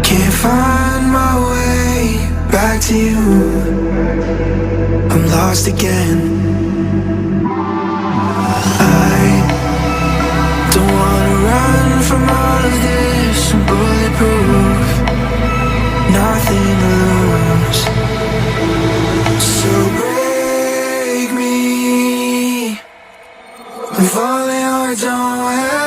Can't find my way back to you. I'm lost again. I don't wanna run from all of this. I'm bulletproof, nothing to lose. So break me. I'm falling hard, don't